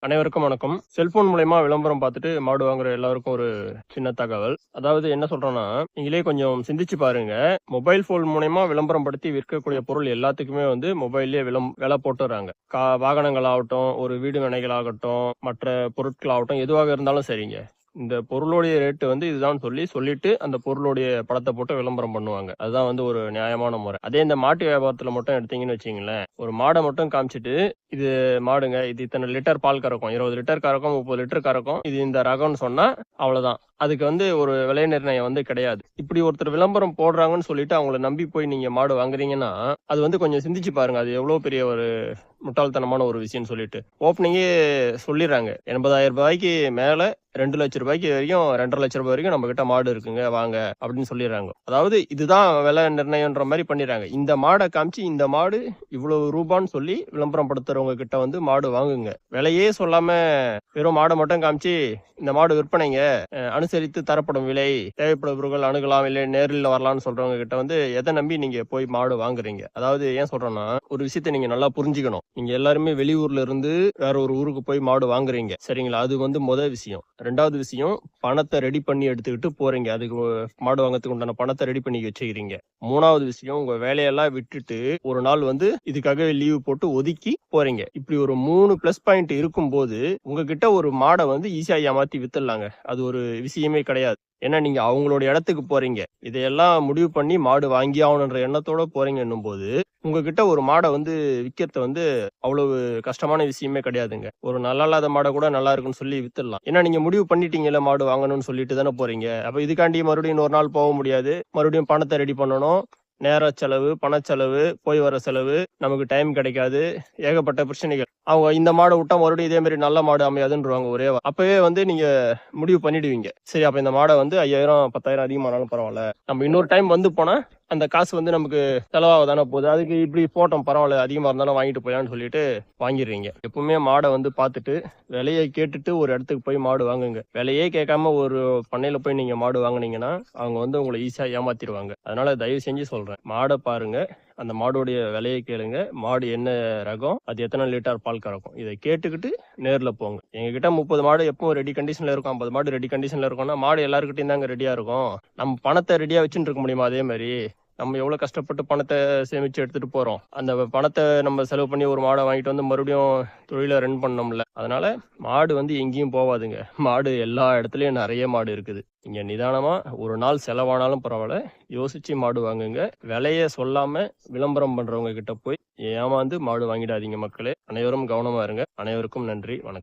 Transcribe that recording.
அனைவருக்கும் வணக்கம். செல்போன் மூலியமா விளம்பரம் பார்த்துட்டு மாடு வாங்குற எல்லாருக்கும் ஒரு சின்ன தகவல். அதாவது என்ன சொல்றோம்னா, நீங்களே கொஞ்சம் சிந்திச்சு பாருங்க. மொபைல் ஃபோன் மூலியமா விளம்பரம் படுத்தி விற்கக்கூடிய பொருள் எல்லாத்துக்குமே வந்து மொபைல்லயே விலை போட்டுர்றாங்க. வாகனங்கள் ஆகட்டும், ஒரு வீடு மனைகள் ஆகட்டும், மற்ற பொருட்கள் ஆகட்டும், எதுவாக இருந்தாலும் சரிங்க. இந்த பொருளுடைய ரேட் வந்து இதுதான் சொல்லிட்டு அந்த பொருளுடைய படத்தை போட்டு விளம்பரம் பண்ணுவாங்க. அதுதான் வந்து ஒரு நியாயமான முறை. அதே இந்த மாட்டு வியாபாரத்துல மட்டும் எடுத்தீங்கன்னு வச்சீங்களேன், ஒரு மாடை மட்டும் காமிச்சிட்டு, இது மாடுங்க, இது இத்தனை லிட்டர் பால் கறக்கும், 20 லிட்டர் கறக்கும், 30 லிட்டர் கறக்கும், இது இந்த ரகம்னு சொன்னா அவ்வளவுதான். அதுக்கு வந்து ஒரு விலை நிர்ணயம் வந்து கிடையாது. இப்படி ஒருத்தர் விளம்பரம் போடுறாங்கன்னு சொல்லிட்டு அவங்கள நம்பி போய் நீங்க மாடு வாங்குறீங்கன்னா, அது வந்து கொஞ்சம் சிந்திச்சு பாருங்க. அது எவ்வளவு பெரிய ஒரு முட்டாள்தனமான ஒரு விஷயம்னு சொல்லிட்டு ஓப்பனிங்கே சொல்லிடுறாங்க. 80,000 ரூபாய்க்கு மேல 2 லட்ச ரூபாய்க்கு வரைக்கும் 2,50,000 ரூபாய் வரைக்கும் நம்ம கிட்ட மாடு இருக்குங்க வாங்க அப்படின்னு சொல்லிடுறாங்க. அதாவது இதுதான் விலை நிர்ணயம்ன்ற மாதிரி பண்ணிடுறாங்க. இந்த மாடை காமிச்சு இந்த மாடு இவ்வளவு ரூபான்னு சொல்லி விளம்பரம் படுத்துறவங்க கிட்ட வந்து மாடு வாங்குங்க. விலையே சொல்லாம வெறும் மாடை மட்டும் காமிச்சு இந்த மாடு விற்பனைங்க, அனுசரித்து தரப்படும் விலை, தேவைப்படுபவர்கள் அணுகலாம், இல்லை நேரில் வரலாம்னு சொல்றவங்க கிட்ட வந்து எதை நம்பி நீங்க போய் மாடு வாங்குறீங்க? அதாவது ஏன் சொல்றேன்னா, ஒரு விஷயத்த நீங்க நல்லா புரிஞ்சுக்கணும். நீங்க எல்லாருமே வெளியூர்ல இருந்து வேற ஒரு ஊருக்கு போய் மாடு வாங்குறீங்க, சரிங்களா? அது வந்து முதல் விஷயம். ரெண்டாவது விஷயம், பணத்தை ரெடி பண்ணி எடுத்துக்கிட்டு போறீங்க. அதுக்கு மாடு வாங்கறதுக்கு உண்டான பணத்தை ரெடி பண்ணி வச்சுக்கிறீங்க. மூணாவது விஷயம், உங்க வேலையெல்லாம் விட்டுட்டு ஒரு நாள் வந்து இதுக்காகவே லீவு போட்டு ஒதுக்கி போறீங்க. இப்படி ஒரு 3 பிளஸ் பாயிண்ட் இருக்கும்போது உங்ககிட்ட ஒரு மாடை வந்து ஈஸியா ஏமாத்தி வித்துடலாங்க. அது ஒரு விஷயமே கிடையாது. ஏன்னா நீங்க அவங்களோட இடத்துக்கு போறீங்க. இதையெல்லாம் முடிவு பண்ணி மாடு வாங்கி ஆகணுன்ற எண்ணத்தோட போறீங்கன்னும் போது உங்ககிட்ட ஒரு மாடை வந்து விற்கிறது வந்து அவ்வளவு கஷ்டமான விஷயமே கிடையாதுங்க. ஒரு நல்லா இல்லாத மாடை கூட நல்லா இருக்குன்னு சொல்லி வித்துடலாம். ஏன்னா நீங்க முடிவு பண்ணிட்டீங்கல்ல மாடு வாங்கணும்னு சொல்லிட்டு தானே போறீங்க. அப்ப இதுக்காண்டி மறுபடியும் இன்னொரு நாள் போக முடியாது. மறுபடியும் பணத்தை ரெடி பண்ணணும். நேர செலவு, பணச்செலவு, போய் வர செலவு, நமக்கு டைம் கிடைக்காது, ஏகப்பட்ட பிரச்சனைகள். அவங்க இந்த மாடை விட்டா மறுபடியும் இதே மாதிரி நல்ல மாடு அமையாதுன்றவாங்க அப்பவே வந்து நீங்க முடிவு பண்ணிடுவீங்க. சரி, அப்ப இந்த மாடை வந்து 5,000 10,000 அதிகமானாலும் பரவாயில்ல, நம்ம இன்னொரு டைம் வந்து போனா அந்த காசு வந்து நமக்கு செலவாக தானே போகுது, அதுக்கு இப்படி போட்டோம் பரவாயில்ல, அதிகமா இருந்தாலும் வாங்கிட்டு போயான்னு சொல்லிட்டு வாங்கிடுறீங்க. எப்பவுமே மாடை வந்து பார்த்துட்டு விலையை கேட்டுட்டு ஒரு இடத்துக்கு போய் மாடு வாங்குங்க. விலையே கேட்காம ஒரு பண்ணையில போய் நீங்க மாடு வாங்குனீங்கன்னா அவங்க வந்து உங்களை ஈஸியா ஏமாத்திடுவாங்க. அதனால தயவு செஞ்சு சொல்றேன், மாடை பாருங்க, அந்த மாடுடைய விலையை கேளுங்க, மாடு என்ன ரகம், அது எத்தனை லிட்டர் பால் கறக்கும், இதை கேட்டுக்கிட்டு நேர்ல போங்க. எங்ககிட்ட 30 மாடு எப்பவும் ரெடி கண்டிஷன்ல இருக்கும், 50 மாடு ரெடி கண்டிஷன்ல இருக்கும்னா மாடு எல்லாருக்கிட்டையும் தாங்க ரெடியா இருக்கும். நம்ம பணத்தை ரெடியா வச்சுட்டு இருக்க முடியுமா? அதே மாதிரி நம்ம எவ்வளவு கஷ்டப்பட்டு பணத்தை சேமிச்சு எடுத்துட்டு போறோம். அந்த பணத்தை நம்ம செலவு பண்ணி ஒரு மாடை வாங்கிட்டு வந்து மறுபடியும் தொழிலை ரன் பண்ணோம்ல. அதனால மாடு வந்து எங்கேயும் போவாதுங்க. மாடு எல்லா இடத்துலயும் நிறைய மாடு இருக்குது. நீங்க நிதானமா ஒரு நாள் செலவானாலும் பரவாயில்ல, யோசிச்சு மாடு வாங்குங்க. விலைய சொல்லாம விளம்பரம் பண்றவங்க கிட்ட போய் ஏமாந்து மாடு வாங்கிடாதீங்க மக்களே. அனைவரும் கவனமா இருங்க. அனைவருக்கும் நன்றி, வணக்கம்.